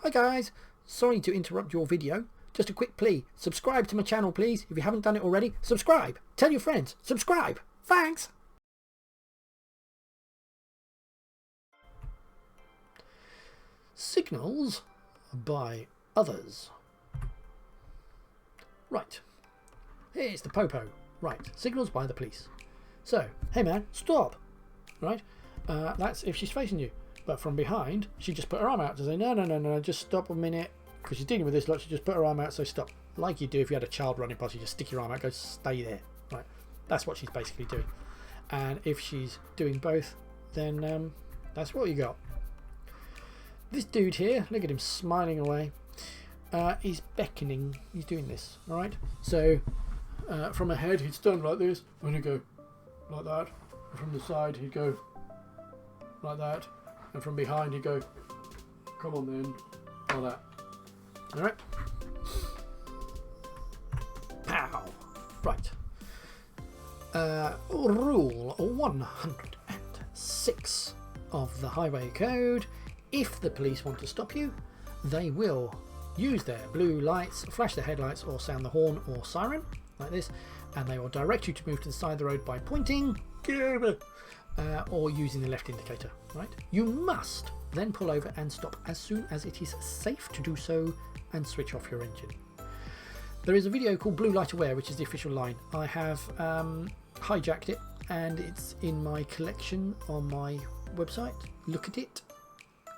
Hi guys, sorry to interrupt your video. Just a quick plea, subscribe to my channel please. If you haven't done it already, subscribe. Tell your friends, subscribe. Thanks. Signals by others. Right, here's the popo. Right, signals by the police. So, hey man, stop. Right, that's if she's facing you. But from behind, she just put her arm out to say, no, just stop a minute. Because she's dealing with this lot, she just put her arm out, so stop. Like you do if you had a child running past you, just stick your arm out, go stay there. Right, that's what she's basically doing. And if she's doing both, then that's what you got. This dude here, look at him smiling away. He's beckoning, he's doing this, alright? So, from ahead, he'd stand like this, and he'd go like that. And from the side, he'd go like that. And from behind, he'd go, come on then, like that. Alright? Pow! Right. Rule 106 of the Highway Code. If the police want to stop you, they will use their blue lights, flash their headlights, or sound the horn or siren, like this, and they will direct you to move to the side of the road by pointing, or using the left indicator. Right? You must then pull over and stop as soon as it is safe to do so, and switch off your engine. There is a video called Blue Light Aware, which is the official line. I have hijacked it, and it's in my collection on my website. Look at it.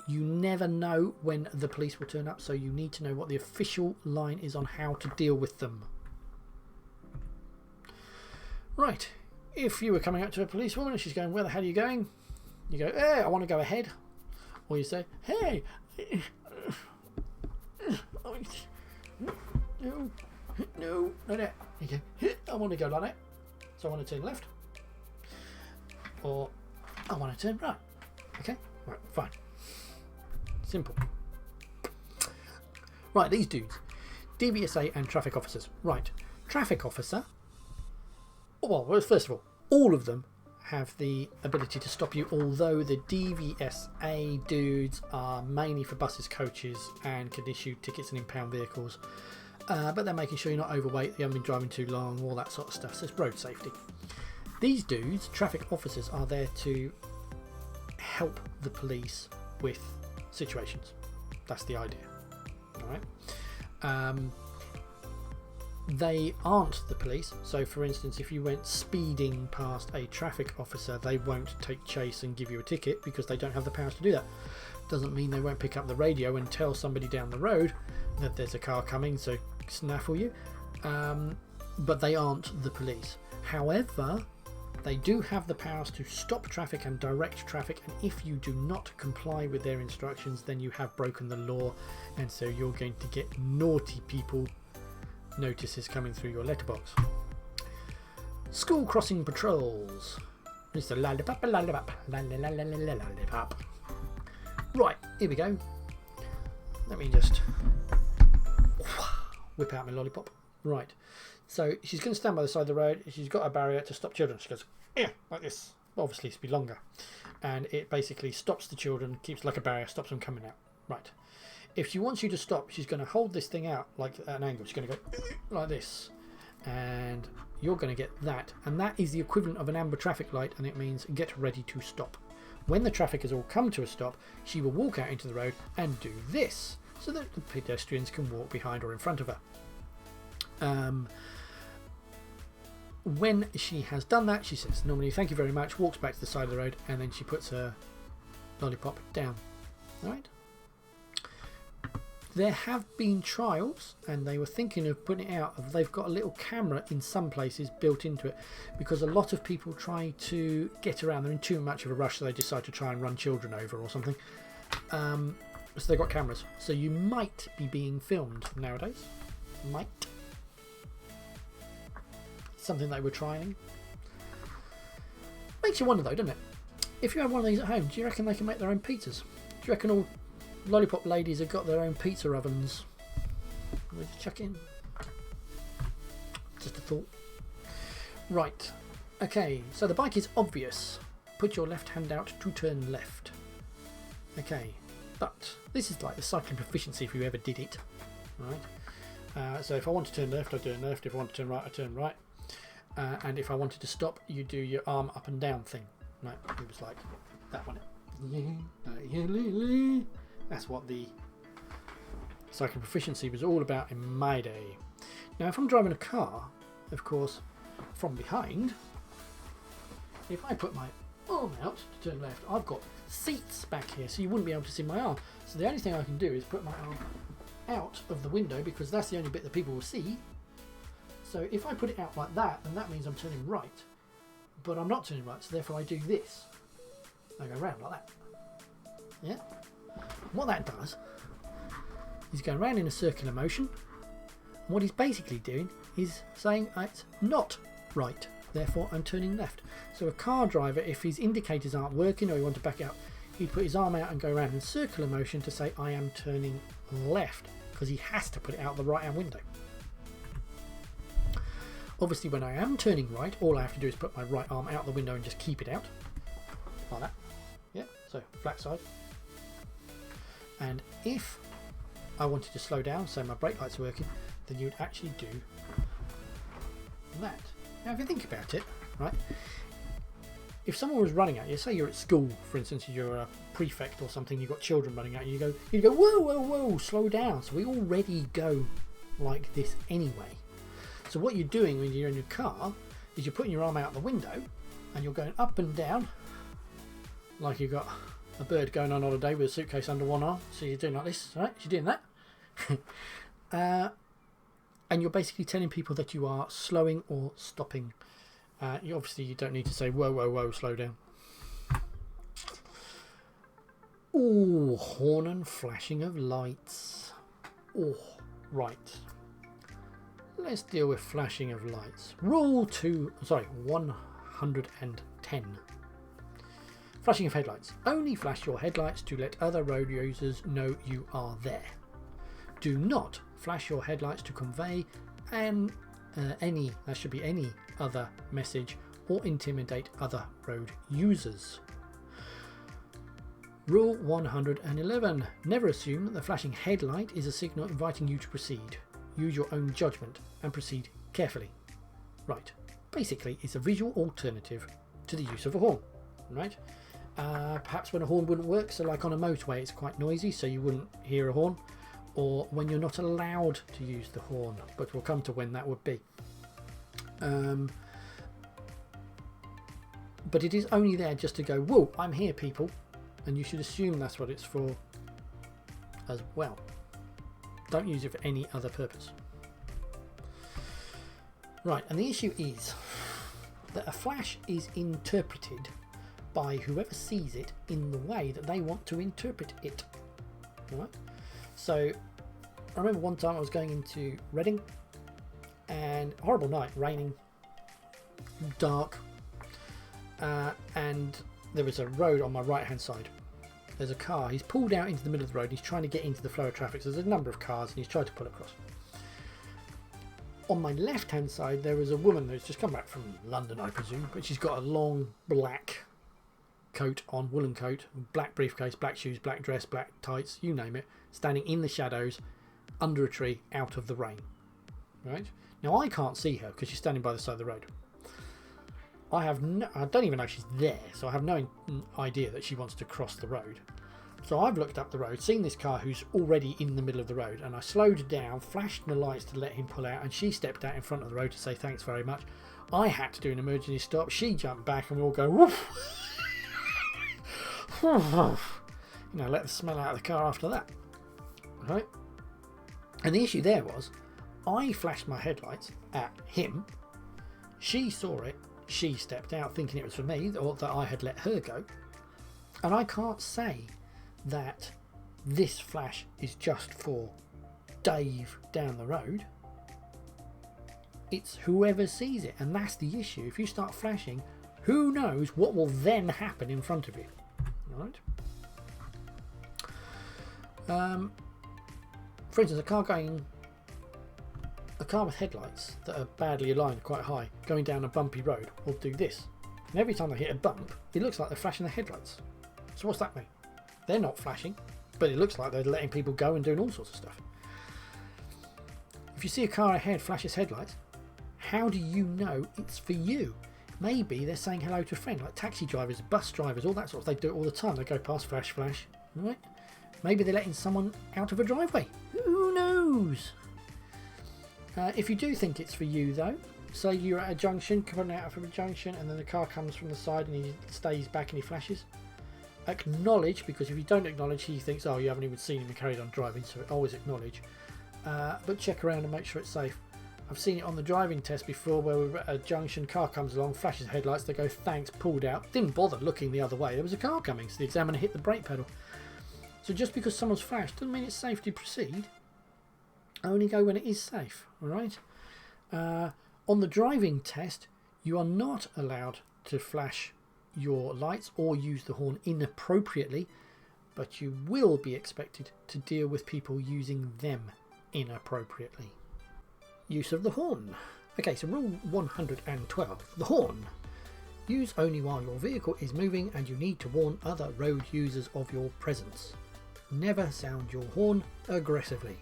You never know when the police will turn up, so you need to know what the official line is on how to deal with them. Right, if you were coming up to a policewoman and she's going, where the hell are you going? You go, hey, I want to go ahead. Or you say, hey, no, that. You go, I want to go like that. So I want to turn left. Or I want to turn right. Okay, right, fine. Simple. Right, these dudes, DVSA and traffic officers. Right, traffic officer. Well, first of all of them have the ability to stop you, although the DVSA dudes are mainly for buses, coaches, and can issue tickets and impound vehicles. But they're making sure you're not overweight, you haven't been driving too long, all that sort of stuff. So it's road safety. These dudes, traffic officers, are there to help the police with situations. That's the idea. Alright. They aren't the police, so for instance, if you went speeding past a traffic officer, they won't take chase and give you a ticket because they don't have the powers to do that. Doesn't mean they won't pick up the radio and tell somebody down the road that there's a car coming, so snaffle you. But they aren't the police. However, they do have the powers to stop traffic and direct traffic, and if you do not comply with their instructions, then you have broken the law, and so you're going to get naughty people notices coming through your letterbox. School crossing patrols. Mr. Lollipop, lollipop, lollipop. Right, here we go. Let me just whip out my lollipop. Right, so she's going to stand by the side of the road. She's got a barrier to stop children. She goes, yeah, like this. Obviously, it's be longer, and it basically stops the children, keeps like a barrier, stops them coming out. Right. If she wants you to stop, she's going to hold this thing out like at an angle. She's going to go like this, and you're going to get that, and that is the equivalent of an amber traffic light, and it means get ready to stop. When the traffic has all come to a stop, she will walk out into the road and do this so that the pedestrians can walk behind or in front of her. When she has done that, she says normally thank you very much, walks back to the side of the road, and then she puts her lollipop down. Alright? There have been trials, and they were thinking of putting it out. They've got a little camera in some places built into it, because a lot of people try to get around. They're in too much of a rush, so they decide to try and run children over or something. So they've got cameras. So you might be being filmed nowadays. Might. Something they were trying. Makes you wonder though, doesn't it? If you have one of these at home, do you reckon they can make their own pizzas? Do you reckon all lollipop ladies have got their own pizza ovens? We'll just chuck in. Just a thought. Right. Okay, so the bike is obvious. Put your left hand out to turn left. Okay. But this is like the cycling proficiency if you ever did it, right? So if I want to turn left, I turn left. If I want to turn right, I turn right. And if I wanted to stop, you do your arm up and down thing. Right? It was like that one. That's what the cycling proficiency was all about in my day. Now, if I'm driving a car, of course, from behind, if I put my arm out to turn left, I've got seats back here, so you wouldn't be able to see my arm. So the only thing I can do is put my arm out of the window, because that's the only bit that people will see. So if I put it out like that, then that means I'm turning right, but I'm not turning right, so therefore I do this. I go round like that. Yeah. What that does is go round in a circular motion. And what he's basically doing is saying it's not right, therefore I'm turning left. So a car driver, if his indicators aren't working or he wants to back out, he'd put his arm out and go around in circular motion to say I am turning left, because he has to put it out the right hand window. Obviously when I am turning right, all I have to do is put my right arm out the window and just keep it out like that. Yeah, so flat side. And if I wanted to slow down, so my brake lights are working, then you would actually do that. Now if you think about it, right, if someone was running at you, say you're at school, for instance, you're a prefect or something, you've got children running at you, you go whoa, whoa, whoa, slow down. So we already go like this anyway. So what you're doing when you're in your car is you're putting your arm out the window and you're going up and down like you've got a bird going on holiday with a suitcase under one arm. So you're doing like this, right? You're doing that. And you're basically telling people that you are slowing or stopping. Obviously you don't need to say whoa, whoa, whoa, slow down. Oh, horn and flashing of lights. Oh, right. Let's deal with flashing of lights. Rule 110. Flashing of headlights. Only flash your headlights to let other road users know you are there. Do not flash your headlights to convey any other message or intimidate other road users. Rule 111. Never assume that the flashing headlight is a signal inviting you to proceed. Use your own judgment and proceed carefully. Right. Basically, it's a visual alternative to the use of a horn. Right. Perhaps when a horn wouldn't work, so like on a motorway it's quite noisy, so you wouldn't hear a horn, or when you're not allowed to use the horn, but we'll come to when that would be. But it is only there just to go, whoa, I'm here people, and you should assume that's what it's for as well. Don't use it for any other purpose. Right, and the issue is that a flash is interpreted by whoever sees it in the way that they want to interpret it. Right? So I remember one time I was going into Reading, and horrible night, raining, dark, and there was a road on my right hand side. There's a car, he's pulled out into the middle of the road, he's trying to get into the flow of traffic, so there's a number of cars and he's tried to pull across. On my left hand side there was a woman who's just come back from London, I presume, but she's got a long black coat on, woolen coat, black briefcase, black shoes, black dress, black tights, you name it, standing in the shadows under a tree out of the rain. Right? Now I can't see her because she's standing by the side of the road. I don't even know she's there, so I have no idea that she wants to cross the road. So I've looked up the road, seen this car who's already in the middle of the road, and I slowed down, flashed the lights to let him pull out, and she stepped out in front of the road to say thanks very much. I had to do an emergency stop. She jumped back, and we all go woof. Let the smell out of the car after that. Right? And the issue there was, I flashed my headlights at him. She saw it. She stepped out thinking it was for me, or that I had let her go. And I can't say that this flash is just for Dave down the road. It's whoever sees it, and that's the issue. If you start flashing, who knows what will then happen in front of you. Right? For instance, a car with headlights that are badly aligned quite high going down a bumpy road will do this, and every time they hit a bump it looks like they're flashing their headlights. So what's that mean? They're not flashing, But it looks like they're letting people go and doing all sorts of stuff. If you see a car ahead flash its headlights, how do you know it's for you? Maybe they're saying hello to a friend, like taxi drivers, bus drivers, all that sort of stuff. They do it all the time. They go past, flash, flash. Right? Maybe they're letting someone out of a driveway. Who knows? If you do think it's for you, though, say you're at a junction, coming out from a junction, and then the car comes from the side and he stays back and he flashes. Acknowledge, because if you don't acknowledge, he thinks, oh, you haven't even seen him and carried on driving, so always acknowledge. But check around and make sure it's safe. I've seen it on the driving test before where we're at a junction, car comes along, flashes headlights, they go thanks, pulled out, didn't bother looking the other way, there was a car coming, so the examiner hit the brake pedal. So just because someone's flashed doesn't mean it's safe to proceed. Only go when it is safe, alright? On the driving test, you are not allowed to flash your lights or use the horn inappropriately, but you will be expected to deal with people using them inappropriately. Use of the horn. Okay, so rule 112, the horn. Use only while your vehicle is moving and you need to warn other road users of your presence. Never sound your horn aggressively.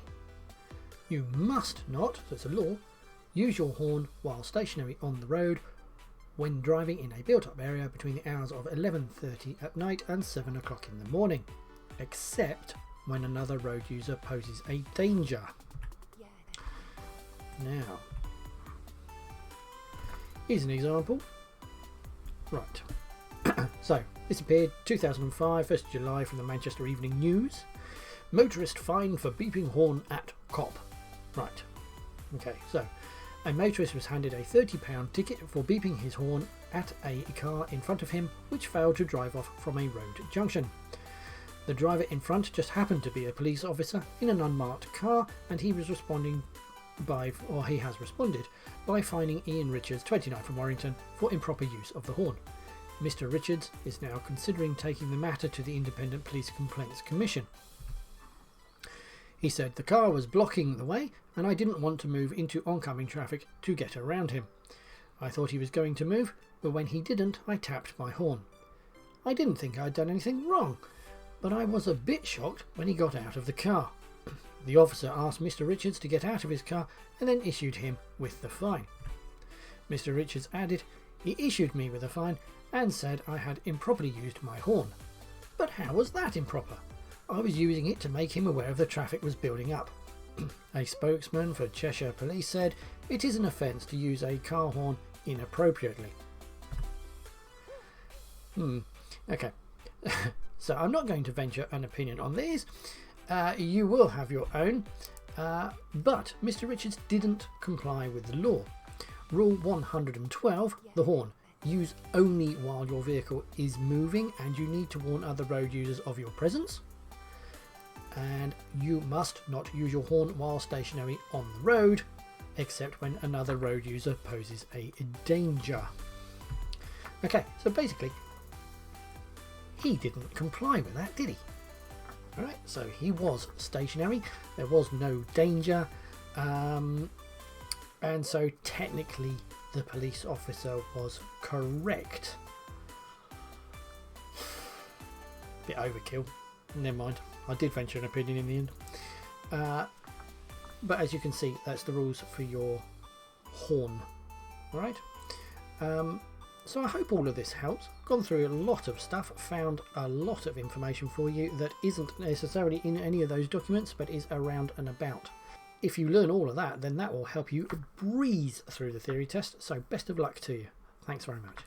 You must not, so it's a law, use your horn while stationary on the road when driving in a built-up area between the hours of 11:30 at night and 7 o'clock in the morning, except when another road user poses a danger. Now, here's an example. Right. So, this appeared 2005, 1st of July from the Manchester Evening News. Motorist fined for beeping horn at cop. Right. Okay, so a motorist was handed a £30 ticket for beeping his horn at a car in front of him which failed to drive off from a road junction. The driver in front just happened to be a police officer in an unmarked car, and he has responded by fining Ian Richards, 29 from Warrington, for improper use of the horn. Mr. Richards is now considering taking the matter to the Independent Police Complaints Commission. He said the car was blocking the way and I didn't want to move into oncoming traffic to get around him. I thought he was going to move, but when he didn't, I tapped my horn. I didn't think I'd done anything wrong, but I was a bit shocked when he got out of the car. The officer asked Mr. Richards to get out of his car and then issued him with the fine. Mr. Richards added, he issued me with a fine and said I had improperly used my horn. But how was that improper? I was using it to make him aware of the traffic was building up. A spokesman for Cheshire Police said it is an offence to use a car horn inappropriately. Okay. So I'm not going to venture an opinion on these. You will have your own. But Mr. Richards didn't comply with the law. Rule 112, the horn. Use only while your vehicle is moving and you need to warn other road users of your presence. And you must not use your horn while stationary on the road, except when another road user poses a danger. Okay, so basically, he didn't comply with that, did he? Alright, so he was stationary, there was no danger, and so technically the police officer was correct. Bit overkill, never mind. I did venture an opinion in the end. But as you can see, that's the rules for your horn. Alright? So I hope all of this helps. Gone through a lot of stuff, found a lot of information for you that isn't necessarily in any of those documents, but is around and about. If you learn all of that, then that will help you breeze through the theory test. So best of luck to you. Thanks very much.